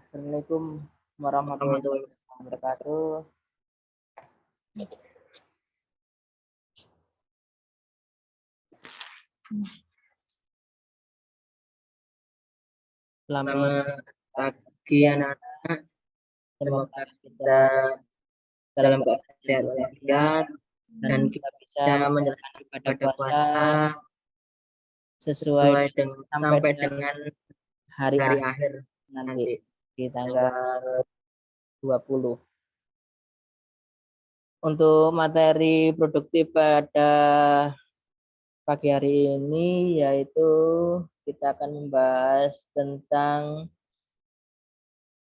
Assalamualaikum warahmatullahi wabarakatuh. Selamat pagi anak-anak. Semoga kita dalam keadaan sehat walafiat dan kita bisa menjalankan ibadah puasa sesuai dengan sampai dengan hari akhir nanti di tanggal tanggal 20. Untuk materi produktif pada pagi hari ini yaitu kita akan membahas tentang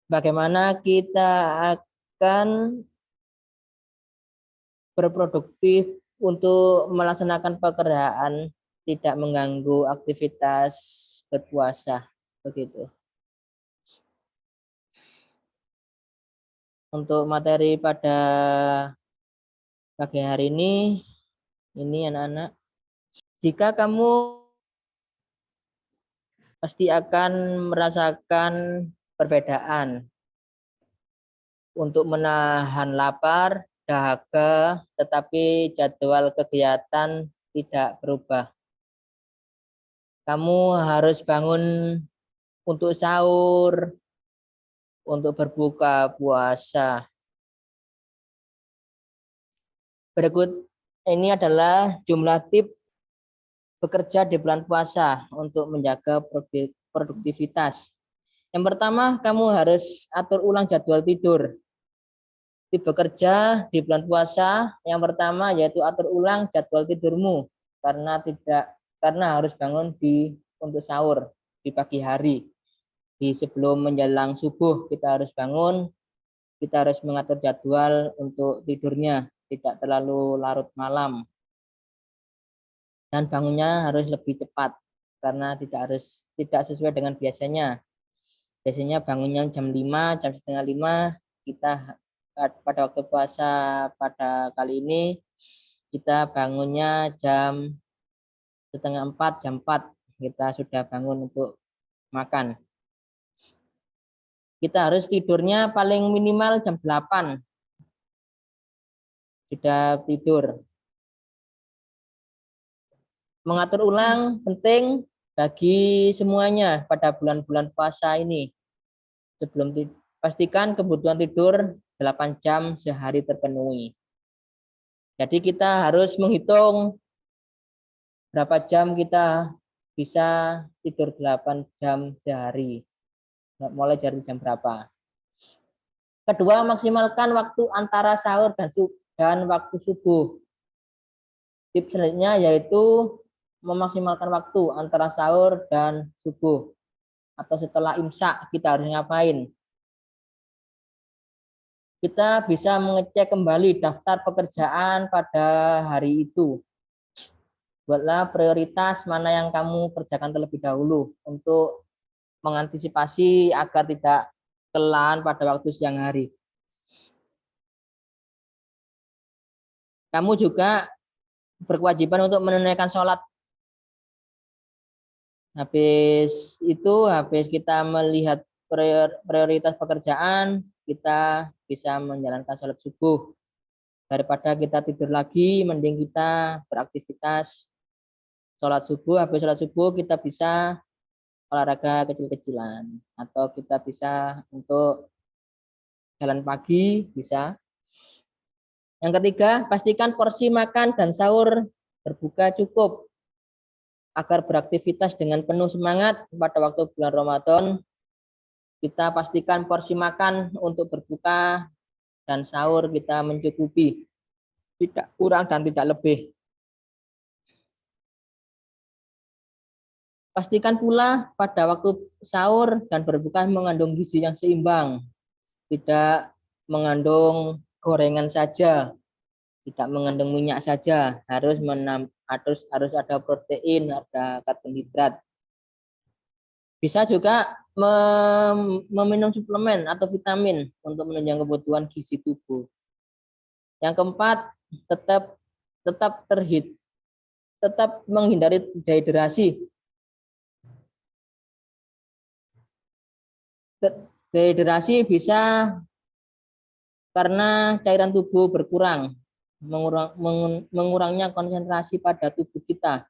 bagaimana kita akan berproduktif untuk melaksanakan pekerjaan tidak mengganggu aktivitas berpuasa, begitu. Untuk materi pada pagi hari ini anak-anak, jika kamu pasti akan merasakan perbedaan untuk menahan lapar, dahaga, tetapi jadwal kegiatan tidak berubah. Kamu harus bangun untuk sahur, untuk berbuka puasa. Berikut ini adalah jumlah tips bekerja di bulan puasa untuk menjaga produktivitas. Yang pertama, kamu harus atur ulang jadwal tidur. Tips bekerja di bulan puasa yang pertama yaitu atur ulang jadwal tidurmu karena harus bangun untuk sahur di pagi hari. Sebelum menjelang subuh kita harus bangun, kita harus mengatur jadwal untuk tidurnya, tidak terlalu larut malam. Dan bangunnya harus lebih cepat karena tidak sesuai dengan biasanya. Biasanya bangunnya jam 5, jam setengah 5. Kita pada waktu puasa pada kali ini kita bangunnya jam setengah 4, jam 4 kita sudah bangun untuk makan. Kita harus tidurnya paling minimal jam 8. Sudah tidur. Mengatur ulang penting bagi semuanya pada bulan-bulan puasa ini. Pastikan kebutuhan tidur 8 jam sehari terpenuhi. Jadi kita harus menghitung berapa jam kita bisa tidur 8 jam sehari. Mulai dari jam berapa. Kedua, maksimalkan waktu antara sahur dan waktu subuh. Tips selanjutnya yaitu memaksimalkan waktu antara sahur dan subuh. Atau setelah imsak kita harus ngapain? Kita bisa mengecek kembali daftar pekerjaan pada hari itu. Buatlah prioritas mana yang kamu kerjakan terlebih dahulu untuk mengantisipasi agar tidak kelelahan pada waktu siang hari. Kamu juga berkewajiban untuk menunaikan sholat. Habis kita melihat prioritas pekerjaan, kita bisa menjalankan sholat subuh. Daripada kita tidur lagi, mending kita beraktivitas sholat subuh. Habis sholat subuh kita bisa olahraga kecil-kecilan. Atau kita bisa untuk jalan pagi, bisa. Yang ketiga, pastikan porsi makan dan sahur berbuka cukup agar beraktivitas dengan penuh semangat pada waktu bulan Ramadan. Kita pastikan porsi makan untuk berbuka dan sahur kita mencukupi, tidak kurang dan tidak lebih. Pastikan pula pada waktu sahur dan berbuka mengandung gizi yang seimbang, tidak mengandung gorengan saja, tidak mengandung minyak saja, harus ada protein, ada karbohidrat. Bisa juga meminum suplemen atau vitamin untuk menunjang kebutuhan gizi tubuh. Yang keempat, tetap menghindari dehidrasi. Dehidrasi bisa karena cairan tubuh berkurang, mengurangnya konsentrasi pada tubuh kita.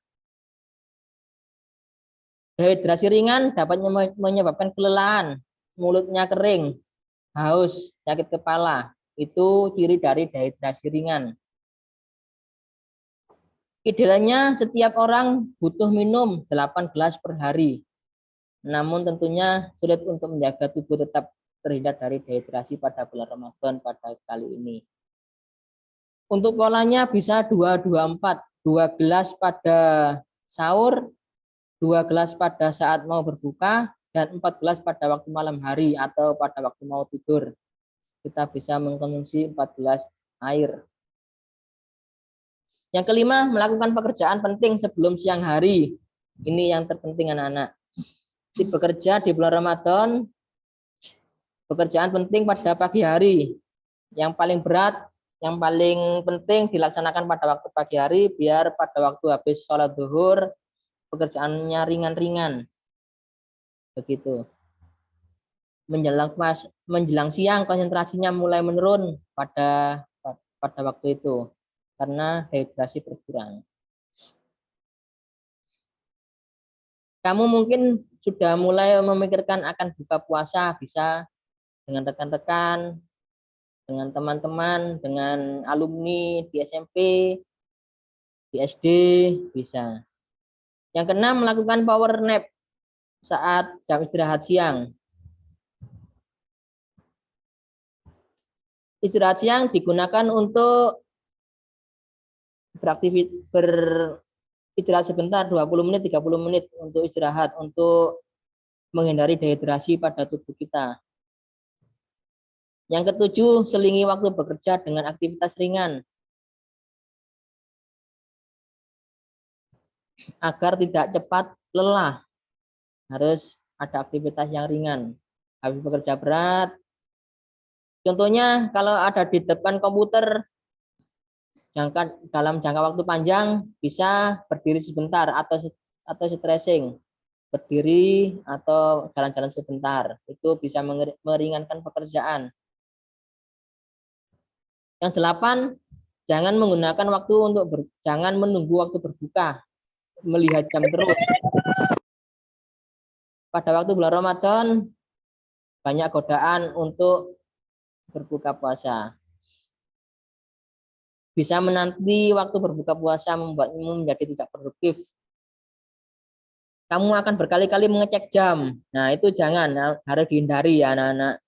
Dehidrasi ringan dapat menyebabkan kelelahan, mulutnya kering, haus, sakit kepala. Itu ciri dari dehidrasi ringan. Idealnya setiap orang butuh minum 8 gelas per hari. Namun tentunya sulit untuk menjaga tubuh tetap terhindar dari dehidrasi pada bulan Ramadan pada kali ini. Untuk polanya bisa 2-2-4, 2 gelas pada sahur, 2 gelas pada saat mau berbuka, dan 4 gelas pada waktu malam hari atau pada waktu mau tidur. Kita bisa mengkonsumsi 4 gelas air. Yang kelima, melakukan pekerjaan penting sebelum siang hari. Ini yang terpenting anak-anak. Bekerja di bulan Ramadan, pekerjaan penting pada pagi hari. Yang paling berat, yang paling penting dilaksanakan pada waktu pagi hari, biar pada waktu habis sholat zuhur, pekerjaannya ringan-ringan. Begitu. Menjelang siang, konsentrasinya mulai menurun pada waktu itu, karena dehidrasi berkurang. Kamu mungkin sudah mulai memikirkan akan buka puasa, bisa dengan rekan-rekan, dengan teman-teman, dengan alumni di SMP, di SD, bisa. Yang keenam, melakukan power nap saat jam istirahat siang. Istirahat siang digunakan untuk beristirahat sebentar, 20 menit, 30 menit untuk istirahat, untuk menghindari dehidrasi pada tubuh kita. Yang ketujuh, selingi waktu bekerja dengan aktivitas ringan agar tidak cepat lelah. Harus ada aktivitas yang ringan. Habis bekerja berat, contohnya kalau ada di depan komputer dalam jangka waktu panjang, bisa berdiri sebentar atau stretching, berdiri atau jalan-jalan sebentar. Itu bisa meringankan pekerjaan. Yang delapan, jangan menunggu waktu berbuka, melihat jam terus. Pada waktu bulan Ramadan banyak godaan untuk berbuka puasa. Bisa menanti waktu berbuka puasa membuatmu menjadi tidak produktif. Kamu akan berkali-kali mengecek jam. Nah, itu jangan, harus dihindari ya anak-anak.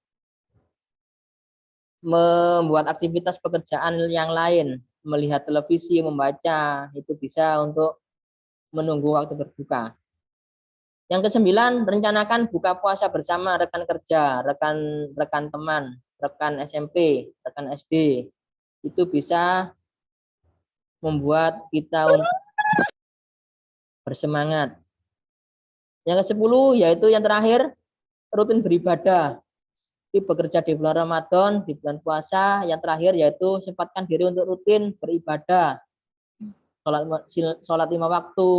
Membuat aktivitas pekerjaan yang lain, melihat televisi, membaca, itu bisa untuk menunggu waktu berbuka. Yang kesembilan, rencanakan buka puasa bersama rekan kerja, rekan teman, rekan SMP, rekan SD. Itu bisa membuat kita bersemangat. Yang ke-10, yaitu yang terakhir, rutin beribadah. Bekerja di bulan Ramadan, di bulan puasa. Yang terakhir yaitu sempatkan diri untuk rutin beribadah. Sholat 5 waktu,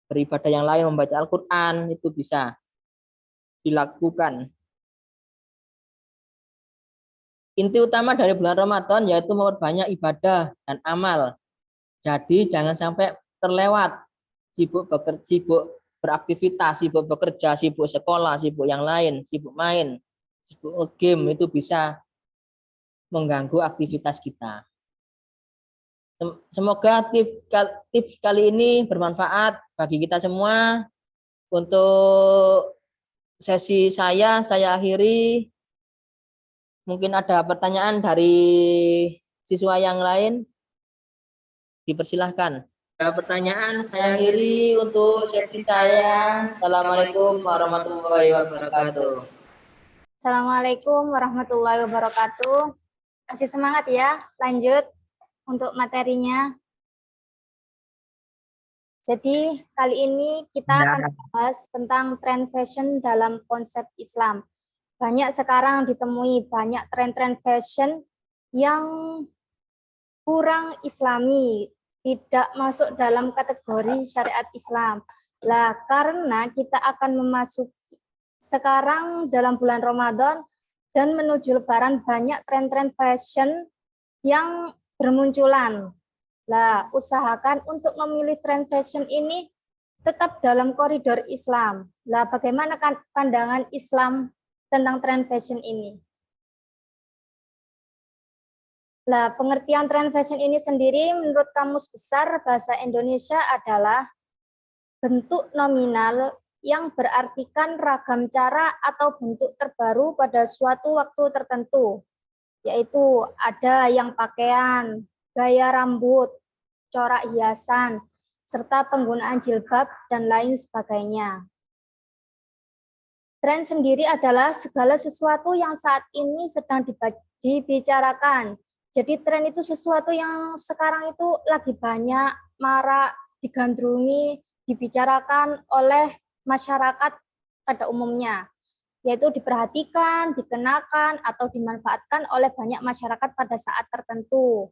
beribadah yang lain, membaca Al-Quran, itu bisa dilakukan. Inti utama dari bulan Ramadan yaitu memperbanyak ibadah dan amal. Jadi jangan sampai terlewat, sibuk beraktivitas, sibuk bekerja, sibuk sekolah, sibuk yang lain, sibuk main, sibuk game, itu bisa mengganggu aktivitas kita. Semoga tips kali ini bermanfaat bagi kita semua. Untuk sesi saya akhiri. Mungkin ada pertanyaan dari siswa yang lain, dipersilahkan. Ada pertanyaan, saya akhiri untuk sesi saya. Assalamualaikum warahmatullahi wabarakatuh. Assalamualaikum warahmatullahi wabarakatuh. Masih semangat ya, lanjut untuk materinya. Jadi kali ini kita akan bahas tentang tren fashion dalam konsep Islam. Banyak sekarang ditemui banyak tren-tren fashion yang kurang islami, tidak masuk dalam kategori syariat Islam. Lah, karena kita akan memasuki sekarang dalam bulan Ramadan dan menuju Lebaran banyak tren-tren fashion yang bermunculan. Lah, usahakan untuk memilih tren fashion ini tetap dalam koridor Islam. Lah, bagaimana kan pandangan Islam tentang tren fashion ini? Lah, pengertian tren fashion ini sendiri menurut Kamus Besar Bahasa Indonesia adalah bentuk nominal yang berartikan ragam cara atau bentuk terbaru pada suatu waktu tertentu, yaitu ada yang pakaian, gaya rambut, corak hiasan, serta penggunaan jilbab dan lain sebagainya. Tren sendiri adalah segala sesuatu yang saat ini sedang dibicarakan. Jadi tren itu sesuatu yang sekarang itu lagi banyak, marak, digandrungi, dibicarakan oleh masyarakat pada umumnya, yaitu diperhatikan, dikenakan, atau dimanfaatkan oleh banyak masyarakat pada saat tertentu.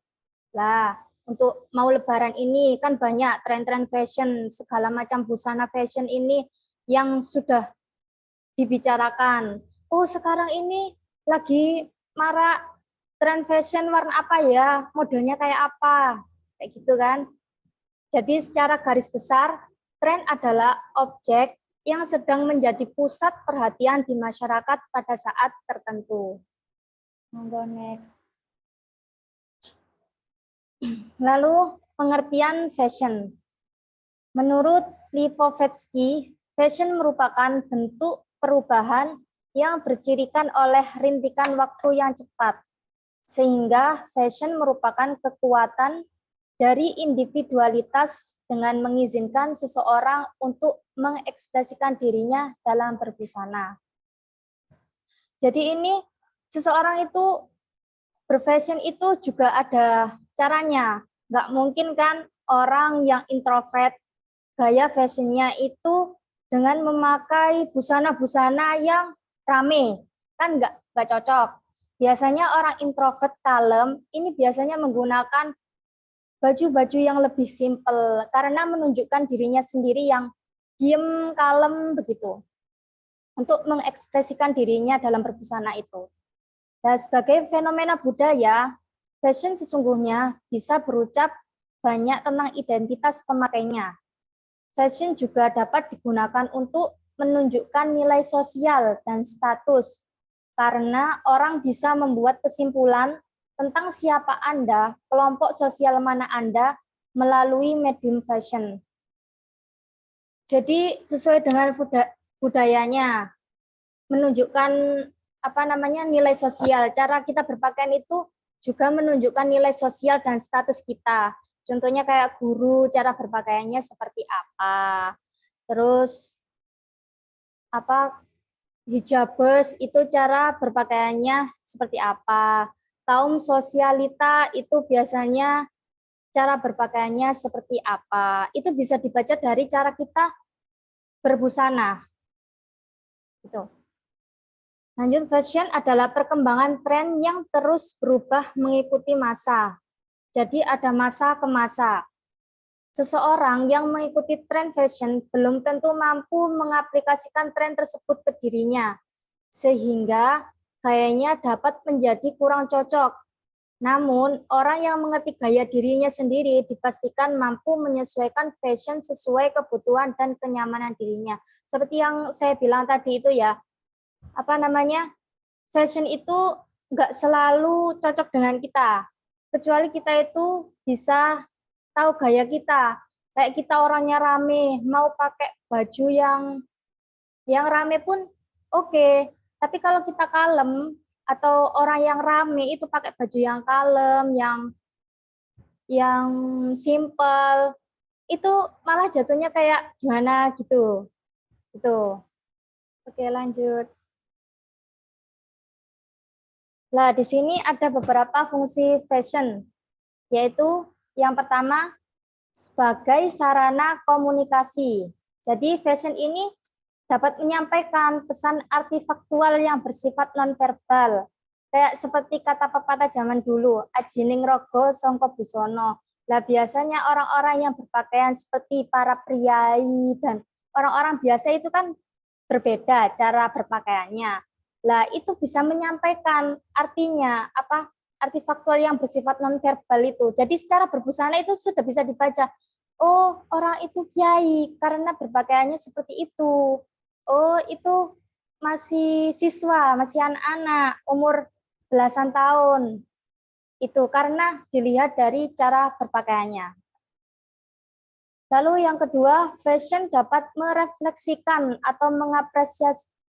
Lah, untuk mau Lebaran ini kan banyak tren-tren fashion, segala macam busana fashion ini yang sudah dibicarakan. Oh, sekarang ini lagi marak tren fashion warna apa ya, modelnya kayak apa, kayak gitu kan. Jadi secara garis besar, tren adalah objek yang sedang menjadi pusat perhatian di masyarakat pada saat tertentu. Monggo next. Lalu pengertian fashion. Menurut Lipovetsky, fashion merupakan bentuk perubahan yang bercirikan oleh rintikan waktu yang cepat, sehingga fashion merupakan kekuatan dari individualitas dengan mengizinkan seseorang untuk mengekspresikan dirinya dalam berbusana. Jadi ini seseorang itu berfashion itu juga ada caranya. Nggak mungkin kan orang yang introvert gaya fashionnya itu dengan memakai busana-busana yang rame. Kan nggak cocok. Biasanya orang introvert kalem ini biasanya menggunakan baju-baju yang lebih simpel karena menunjukkan dirinya sendiri yang diem, kalem begitu. Untuk mengekspresikan dirinya dalam berbusana itu. Dan sebagai fenomena budaya, fashion sesungguhnya bisa berucap banyak tentang identitas pemakainya. Fashion juga dapat digunakan untuk menunjukkan nilai sosial dan status, karena orang bisa membuat kesimpulan tentang siapa Anda, kelompok sosial mana Anda, melalui medium fashion. Jadi sesuai dengan budayanya, menunjukkan nilai sosial. Cara kita berpakaian itu juga menunjukkan nilai sosial dan status kita. Contohnya kayak guru, cara berpakaiannya seperti apa. Terus hijabers itu cara berpakaiannya seperti apa. Kaum sosialita itu biasanya cara berpakaiannya seperti apa. Itu bisa dibaca dari cara kita berbusana. Gitu. Lanjut, fashion adalah perkembangan tren yang terus berubah mengikuti masa. Jadi ada masa ke masa. Seseorang yang mengikuti tren fashion belum tentu mampu mengaplikasikan tren tersebut ke dirinya, sehingga gayanya dapat menjadi kurang cocok. Namun, orang yang mengerti gaya dirinya sendiri dipastikan mampu menyesuaikan fashion sesuai kebutuhan dan kenyamanan dirinya. Seperti yang saya bilang tadi itu ya, fashion itu nggak selalu cocok dengan kita. Kecuali kita itu bisa tahu gaya kita. Kayak kita orangnya rame, mau pakai baju yang rame pun oke. Tapi kalau kita kalem, atau orang yang rame itu pakai baju yang kalem, yang simple, itu malah jatuhnya kayak gimana gitu. Gitu. Oke, lanjut. Nah, di sini ada beberapa fungsi fashion, yaitu yang pertama, sebagai sarana komunikasi. Jadi, fashion ini dapat menyampaikan pesan artifaktual yang bersifat nonverbal, kayak seperti kata pepatah zaman dulu, ajining rogo songko busono. Lah biasanya orang-orang yang berpakaian seperti para priai dan orang-orang biasa itu kan berbeda cara berpakaiannya. Lah itu bisa menyampaikan artinya apa? Arti faktual yang bersifat nonverbal itu. Jadi secara berbusana itu sudah bisa dibaca. Oh, orang itu kiai karena berpakaiannya seperti itu. Oh, itu masih siswa, masih anak-anak, umur belasan tahun. Itu karena dilihat dari cara berpakaiannya. Lalu yang kedua, fashion dapat merefleksikan atau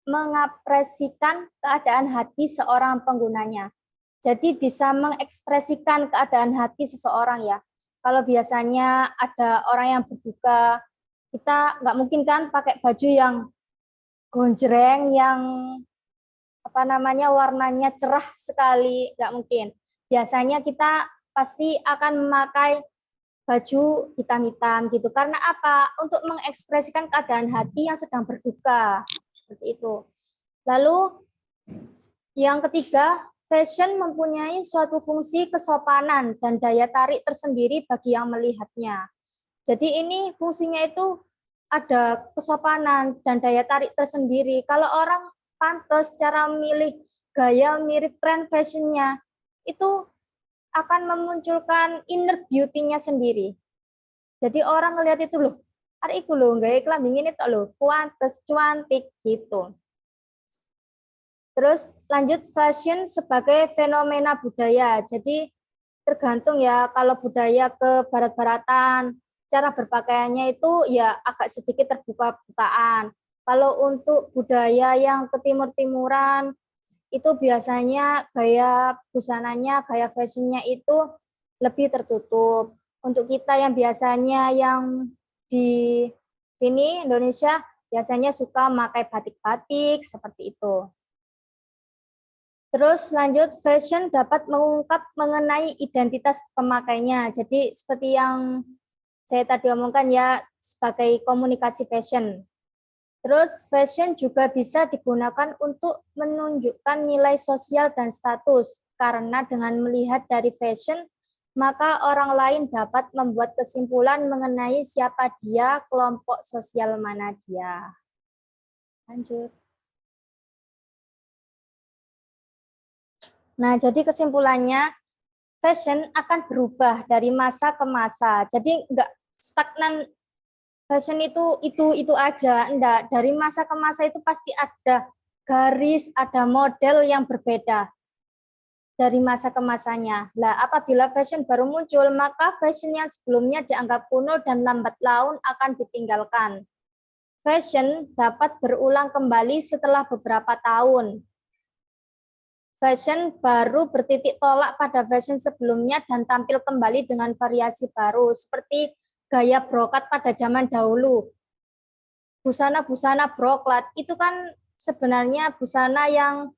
mengapresikan keadaan hati seorang penggunanya. Jadi bisa mengekspresikan keadaan hati seseorang ya. Kalau biasanya ada orang yang berduka, kita nggak mungkin kan pakai baju yang gonjreng, yang warnanya cerah sekali, nggak mungkin. Biasanya kita pasti akan memakai baju hitam-hitam gitu. Karena apa? Untuk mengekspresikan keadaan hati yang sedang berduka. Seperti itu. Lalu yang ketiga, fashion mempunyai suatu fungsi kesopanan dan daya tarik tersendiri bagi yang melihatnya. Jadi ini fungsinya itu ada kesopanan dan daya tarik tersendiri. Kalau orang pantas cara milih gaya mirip tren fashionnya, itu akan memunculkan inner beauty-nya sendiri. Jadi orang ngelihat itu loh, hari itu loh, gaya klambi ini tok loh, pantes, cantik gitu. Terus lanjut fashion sebagai fenomena budaya. Jadi tergantung ya, kalau budaya ke barat-baratan, cara berpakaiannya itu ya agak sedikit terbuka-bukaan. Kalau untuk budaya yang ke timur-timuran, itu biasanya gaya busananya, gaya fashionnya itu lebih tertutup. Untuk kita yang biasanya yang di sini Indonesia biasanya suka memakai batik-batik seperti itu. Terus lanjut, fashion dapat mengungkap mengenai identitas pemakainya. Jadi seperti yang saya tadi omongkan ya, sebagai komunikasi fashion. Terus fashion juga bisa digunakan untuk menunjukkan nilai sosial dan status, karena dengan melihat dari fashion, maka orang lain dapat membuat kesimpulan mengenai siapa dia, kelompok sosial mana dia. Lanjut. Nah, jadi kesimpulannya, fashion akan berubah dari masa ke masa. Jadi nggak stagnan fashion itu aja, enggak. Dari masa ke masa itu pasti ada garis, ada model yang berbeda dari masa ke masanya. Lah, apabila fashion baru muncul, maka fashion yang sebelumnya dianggap kuno dan lambat laun akan ditinggalkan. Fashion dapat berulang kembali setelah beberapa tahun. Fashion baru bertitik tolak pada fashion sebelumnya dan tampil kembali dengan variasi baru, seperti gaya brokat pada zaman dahulu. Busana-busana broklat itu kan sebenarnya busana yang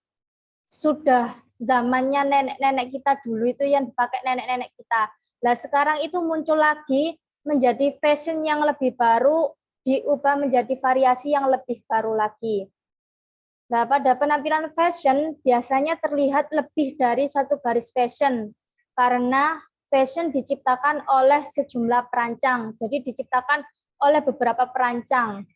sudah zamannya nenek-nenek kita dulu, itu yang dipakai nenek-nenek kita. Nah, sekarang itu muncul lagi menjadi fashion yang lebih baru, diubah menjadi variasi yang lebih baru lagi. Nah, pada penampilan fashion biasanya terlihat lebih dari satu garis fashion, karena fashion diciptakan oleh sejumlah perancang, jadi diciptakan oleh beberapa perancang.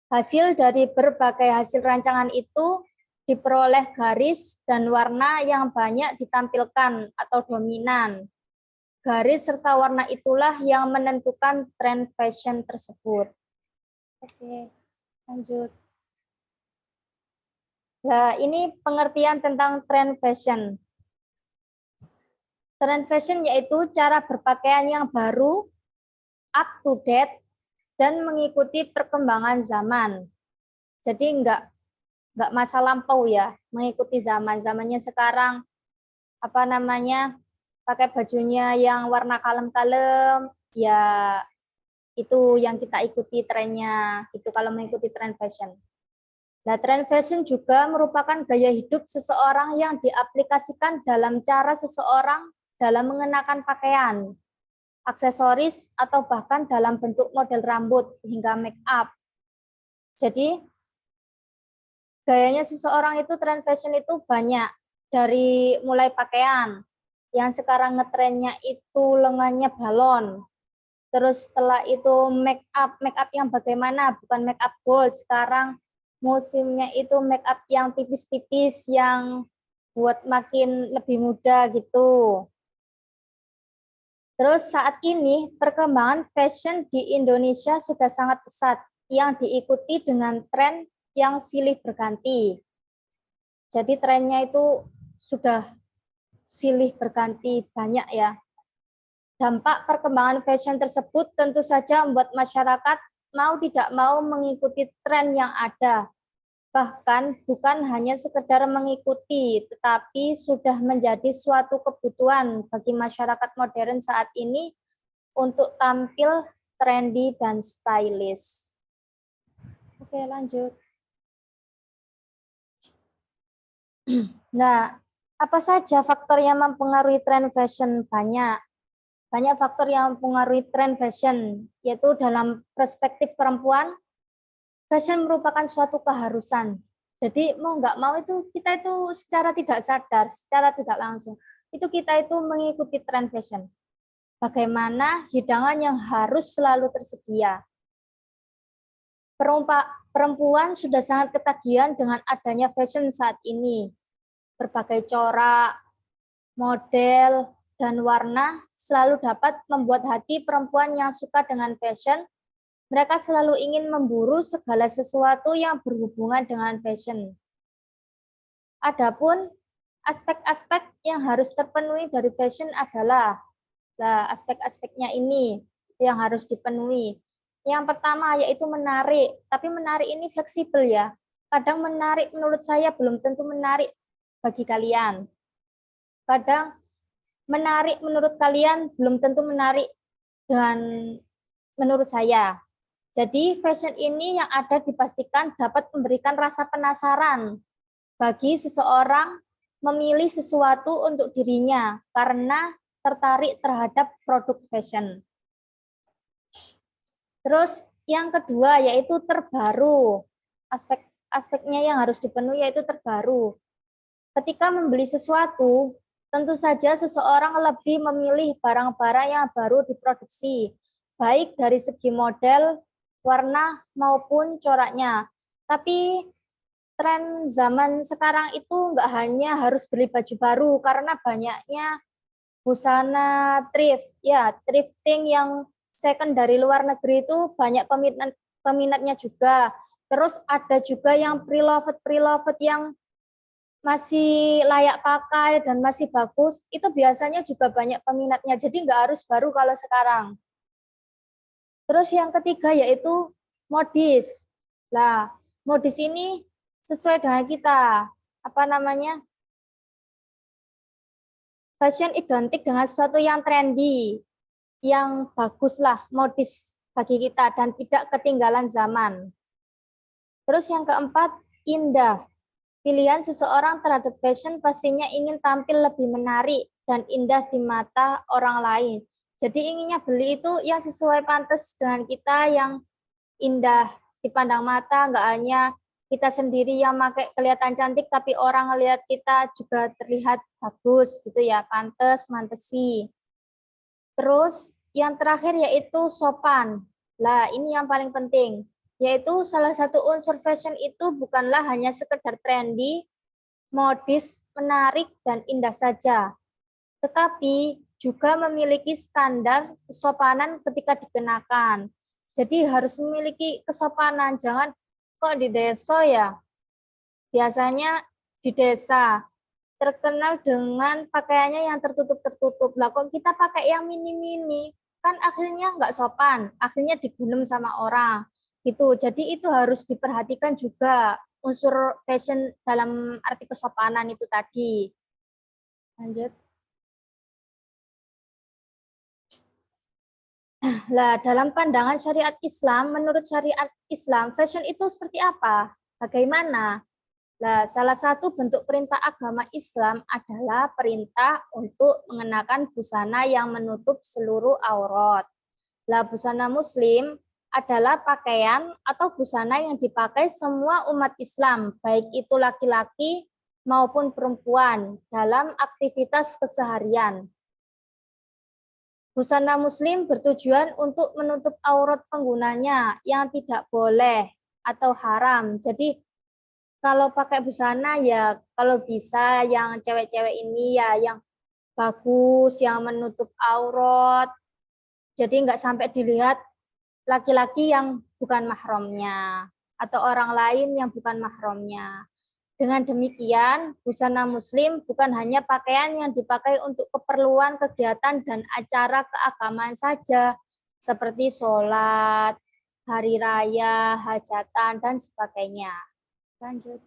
Hasil dari berbagai hasil rancangan itu diperoleh garis dan warna yang banyak ditampilkan atau dominan. Garis serta warna itulah yang menentukan tren fashion tersebut. Oke, lanjut. Nah, ini pengertian tentang tren fashion. Tren fashion yaitu cara berpakaian yang baru, up to date, dan mengikuti perkembangan zaman. Jadi enggak masa lampau ya, mengikuti zaman. Zamannya sekarang pakai bajunya yang warna kalem-kalem, ya itu yang kita ikuti trennya. Itu kalau mengikuti tren fashion. Nah, tren fashion juga merupakan gaya hidup seseorang yang diaplikasikan dalam cara seseorang dalam mengenakan pakaian, aksesoris, atau bahkan dalam bentuk model rambut hingga make up. Jadi, gayanya seseorang itu tren fashion itu banyak, dari mulai pakaian, yang sekarang ngetrennya itu lengannya balon. Terus setelah itu make up yang bagaimana? Bukan make up gold, sekarang musimnya itu make up yang tipis-tipis, yang buat makin lebih muda gitu. Terus saat ini perkembangan fashion di Indonesia sudah sangat pesat yang diikuti dengan tren yang silih berganti. Jadi trennya itu sudah silih berganti banyak ya. Dampak perkembangan fashion tersebut tentu saja membuat masyarakat mau tidak mau mengikuti tren yang ada. Bahkan bukan hanya sekedar mengikuti, tetapi sudah menjadi suatu kebutuhan bagi masyarakat modern saat ini untuk tampil trendy dan stylish. Oke, lanjut. Nah, apa saja faktor yang mempengaruhi tren fashion? Banyak faktor yang mempengaruhi tren fashion, yaitu dalam perspektif perempuan, fashion merupakan suatu keharusan. Jadi mau nggak mau itu kita itu secara tidak sadar, secara tidak langsung, itu kita itu mengikuti tren fashion. Bagaimana hidangan yang harus selalu tersedia. Perempuan sudah sangat ketagihan dengan adanya fashion saat ini. Berbagai corak, model, dan warna selalu dapat membuat hati perempuan yang suka dengan fashion. Mereka selalu ingin memburu segala sesuatu yang berhubungan dengan fashion. Adapun aspek-aspek yang harus terpenuhi dari fashion adalah aspek-aspeknya ini yang harus dipenuhi. Yang pertama yaitu menarik, tapi menarik ini fleksibel ya. Kadang menarik menurut saya belum tentu menarik bagi kalian. Kadang menarik menurut kalian belum tentu menarik dengan menurut saya. Jadi fashion ini yang ada dipastikan dapat memberikan rasa penasaran bagi seseorang memilih sesuatu untuk dirinya karena tertarik terhadap produk fashion. Terus yang kedua yaitu terbaru. Aspeknya yang harus dipenuhi yaitu terbaru. Ketika membeli sesuatu, tentu saja seseorang lebih memilih barang-barang yang baru diproduksi, baik dari segi model, warna maupun coraknya. Tapi tren zaman sekarang itu nggak hanya harus beli baju baru karena banyaknya busana thrift, ya thrifting yang second dari luar negeri itu banyak peminatnya juga. Terus ada juga yang pre-loved yang masih layak pakai dan masih bagus, itu biasanya juga banyak peminatnya. Jadi nggak harus baru kalau sekarang. Terus yang ketiga yaitu modis. Nah, modis ini sesuai dengan kita. Apa namanya? Fashion identik dengan sesuatu yang trendy, yang bagus lah, modis bagi kita dan tidak ketinggalan zaman. Terus yang keempat, indah. Pilihan seseorang terhadap fashion pastinya ingin tampil lebih menarik dan indah di mata orang lain. Jadi inginnya beli itu yang sesuai pantas dengan kita, yang indah dipandang mata, nggak hanya kita sendiri yang pakai kelihatan cantik, tapi orang lihat kita juga terlihat bagus gitu ya, pantas, mantesi. Terus yang terakhir yaitu sopan. Lah ini yang paling penting, yaitu salah satu unsur fashion itu bukanlah hanya sekedar trendy, modis, menarik, dan indah saja, tetapi juga memiliki standar kesopanan ketika dikenakan. Jadi harus memiliki kesopanan, jangan kok di desa ya. Biasanya di desa terkenal dengan pakaiannya yang tertutup-tertutup. Lah kok kita pakai yang mini-mini, kan akhirnya nggak sopan, akhirnya digulung sama orang. Gitu. Jadi itu harus diperhatikan juga unsur fashion dalam arti kesopanan itu tadi. Lanjut. Lah, dalam pandangan syariat Islam, menurut syariat Islam, fashion itu seperti apa? Bagaimana? Lah, salah satu bentuk perintah agama Islam adalah perintah untuk mengenakan busana yang menutup seluruh aurat. Lah, busana muslim adalah pakaian atau busana yang dipakai semua umat Islam, baik itu laki-laki maupun perempuan, dalam aktivitas keseharian. Busana muslim bertujuan untuk menutup aurat penggunanya yang tidak boleh atau haram. Jadi kalau pakai busana ya kalau bisa yang cewek-cewek ini ya yang bagus, yang menutup aurat. Jadi nggak sampai dilihat laki-laki yang bukan mahramnya atau orang lain yang bukan mahramnya. Dengan demikian, busana muslim bukan hanya pakaian yang dipakai untuk keperluan kegiatan dan acara keagamaan saja, seperti sholat, hari raya, hajatan, dan sebagainya. Lanjut.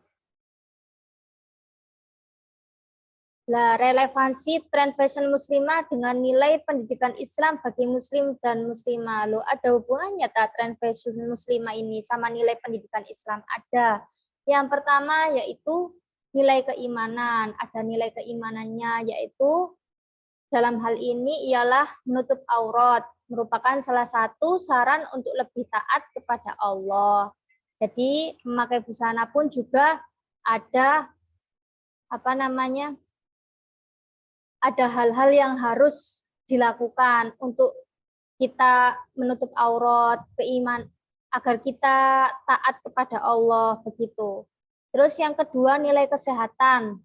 Nah, relevansi tren fashion muslimah dengan nilai pendidikan Islam bagi muslim dan muslimah. Loh, ada hubungannya tak tren fashion muslimah ini sama nilai pendidikan Islam? Ada. Yang pertama yaitu nilai keimanan. Ada nilai keimanannya yaitu dalam hal ini ialah menutup aurat, merupakan salah satu saran untuk lebih taat kepada Allah. Jadi memakai busana pun juga ada ada hal-hal yang harus dilakukan untuk kita menutup aurat, agar kita taat kepada Allah begitu. Terus yang kedua nilai kesehatan,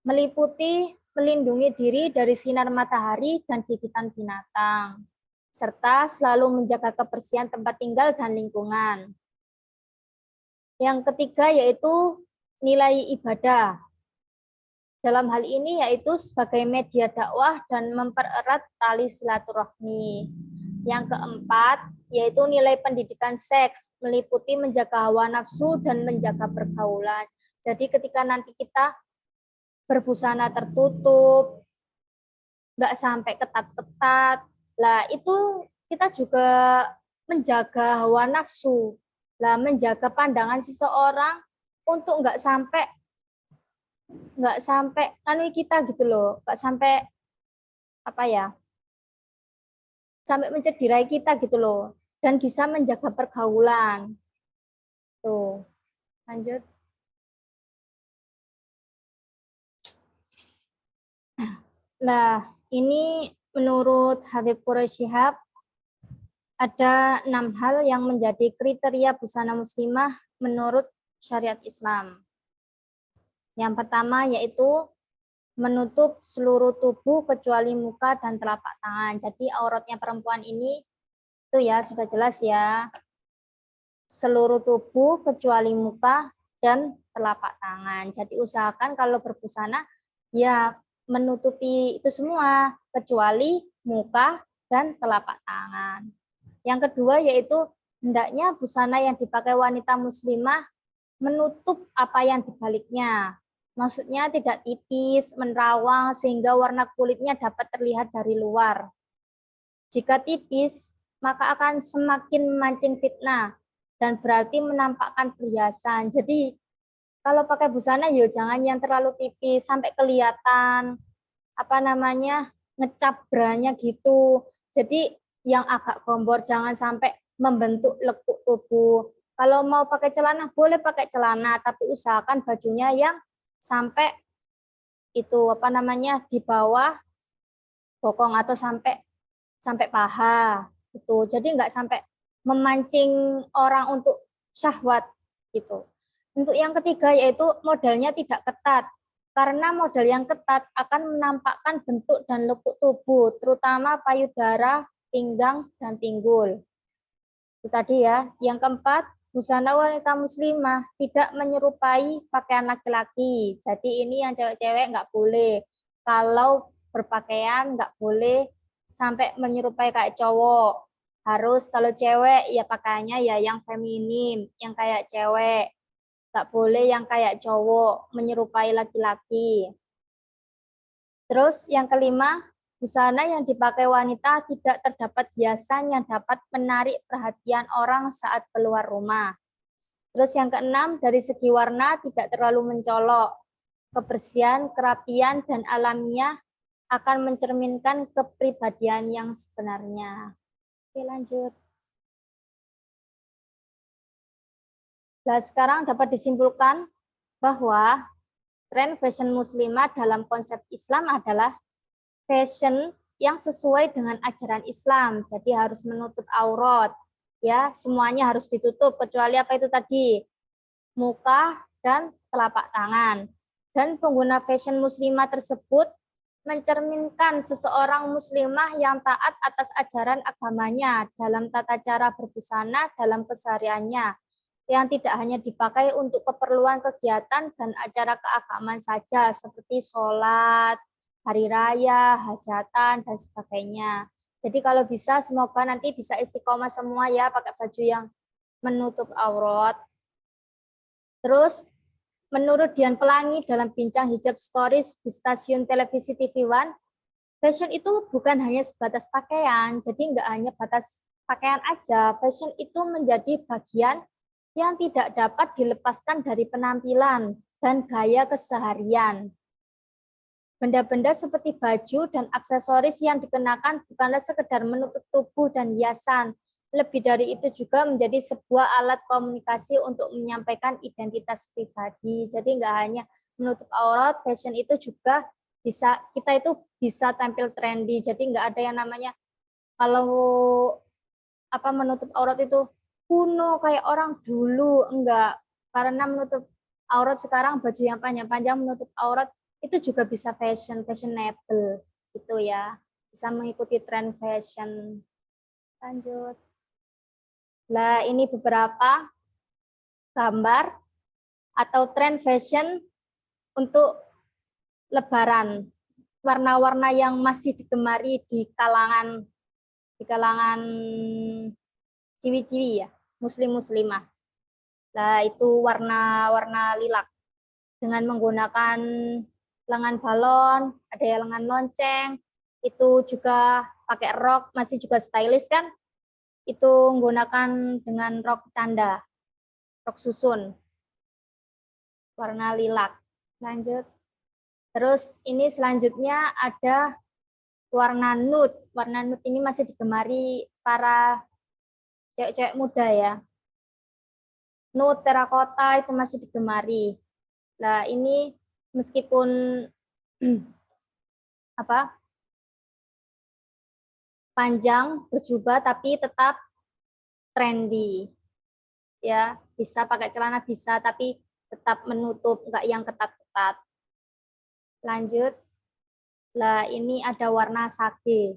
meliputi melindungi diri dari sinar matahari dan gigitan binatang, serta selalu menjaga kebersihan tempat tinggal dan lingkungan. Yang ketiga yaitu nilai ibadah. Dalam hal ini yaitu sebagai media dakwah dan mempererat tali silaturahmi. Yang keempat yaitu nilai pendidikan seks, meliputi menjaga hawa nafsu dan menjaga pergaulan. Jadi ketika nanti kita berbusana tertutup, nggak sampai ketat-ketat, lah itu kita juga menjaga hawa nafsu, lah menjaga pandangan seseorang untuk nggak sampai kita gitu loh, nggak sampai sampai mencederai kita gitu loh, dan bisa menjaga pergaulan. Tuh, lanjut. Nah, ini menurut Habib Quraish Shihab ada 6 hal yang menjadi kriteria busana muslimah menurut syariat Islam. Yang pertama yaitu menutup seluruh tubuh kecuali muka dan telapak tangan. Jadi auratnya perempuan ini itu ya sudah jelas ya. Seluruh tubuh kecuali muka dan telapak tangan. Jadi usahakan kalau berbusana ya menutupi itu semua kecuali muka dan telapak tangan. Yang kedua yaitu hendaknya busana yang dipakai wanita muslimah menutup apa yang dibaliknya. Maksudnya tidak tipis, menerawang, sehingga warna kulitnya dapat terlihat dari luar. Jika tipis, maka akan semakin memancing fitnah, dan berarti menampakkan perhiasan. Jadi, kalau pakai busana, ya jangan yang terlalu tipis, sampai kelihatan, ngecap branya gitu. Jadi, yang agak gombor, jangan sampai membentuk lekuk tubuh. Kalau mau pakai celana, boleh pakai celana, tapi usahakan bajunya yang sampai itu di bawah bokong atau sampai paha itu. Jadi nggak sampai memancing orang untuk syahwat gitu. Untuk yang ketiga yaitu modelnya tidak ketat. Karena model yang ketat akan menampakkan bentuk dan lekuk tubuh, terutama payudara, pinggang, dan pinggul. Itu tadi ya. Yang keempat, busana wanita muslimah tidak menyerupai pakaian laki-laki. Jadi ini yang cewek-cewek nggak boleh. Kalau berpakaian nggak boleh sampai menyerupai kayak cowok. Harus kalau cewek ya pakaiannya ya yang feminim, yang kayak cewek. Nggak boleh yang kayak cowok, menyerupai laki-laki. Terus yang kelima, busana yang dipakai wanita tidak terdapat hiasan yang dapat menarik perhatian orang saat keluar rumah. Terus yang keenam, dari segi warna tidak terlalu mencolok. Kebersihan, kerapian, dan alamiah akan mencerminkan kepribadian yang sebenarnya. Oke, lanjut. Nah, sekarang dapat disimpulkan bahwa tren fashion muslimah dalam konsep Islam adalah fashion yang sesuai dengan ajaran Islam. Jadi harus menutup aurat, ya, semuanya harus ditutup kecuali apa itu tadi? Muka dan telapak tangan. Dan pengguna fashion muslimah tersebut mencerminkan seseorang muslimah yang taat atas ajaran agamanya dalam tata cara berbusana dalam kesehariannya, yang tidak hanya dipakai untuk keperluan kegiatan dan acara keagamaan saja, seperti sholat, hari raya, hajatan, dan sebagainya. Jadi kalau bisa, semoga nanti bisa istiqomah semua ya, pakai baju yang menutup aurat. Terus, menurut Dian Pelangi dalam bincang Hijab Stories di stasiun televisi TV One, fashion itu bukan hanya sebatas pakaian, jadi nggak hanya batas pakaian aja. Fashion itu menjadi bagian yang tidak dapat dilepaskan dari penampilan dan gaya keseharian. Benda-benda seperti baju dan aksesoris yang dikenakan bukanlah sekedar menutup tubuh dan hiasan. Lebih dari itu juga menjadi sebuah alat komunikasi untuk menyampaikan identitas pribadi. Jadi nggak hanya menutup aurat, fashion itu juga bisa, kita itu bisa tampil trendy. Jadi nggak ada yang namanya kalau menutup aurat itu kuno kayak orang dulu, enggak. Karena menutup aurat sekarang baju yang panjang-panjang menutup aurat itu juga bisa fashionable gitu ya. Bisa mengikuti tren fashion. Lanjut. Nah, ini beberapa gambar atau tren fashion untuk Lebaran. Warna-warna yang masih digemari di kalangan ciwi-ciwi ya, muslim-muslimah. Nah, itu warna lilac dengan menggunakan lengan balon, ada yang lengan lonceng, itu juga pakai rok, masih juga stylish kan? Itu menggunakan dengan rok canda, rok susun, warna lilac. Lanjut. Terus ini selanjutnya ada warna nude. Warna nude ini masih digemari para cewek-cewek muda ya. Nude, terakota itu masih digemari. Nah ini meskipun panjang berjubah tapi tetap trendy ya, bisa pakai celana bisa tapi tetap menutup, enggak yang ketat-ketat. Lanjut. Lah ini ada warna sage.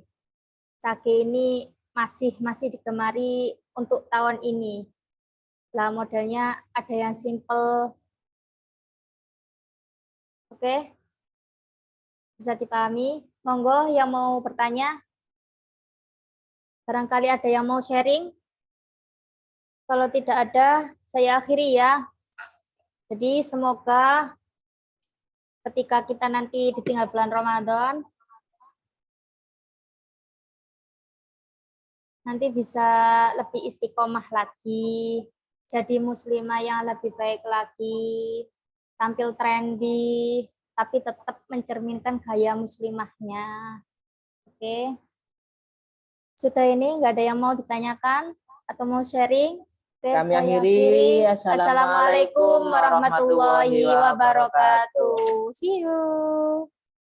Sage ini masih digemari untuk tahun ini. Lah modelnya ada yang simple. Oke. Bisa dipahami? Monggo yang mau bertanya. Barangkali ada yang mau sharing? Kalau tidak ada, saya akhiri ya. Jadi semoga ketika kita nanti ditinggal bulan Ramadan, nanti bisa lebih istiqomah lagi, jadi muslimah yang lebih baik lagi, tampil trendy, tapi tetap mencerminkan gaya muslimahnya. Oke. Sudah ini, nggak ada yang mau ditanyakan atau mau sharing? Oke, Kami saya akhiri. Assalamualaikum warahmatullahi wabarakatuh. See you.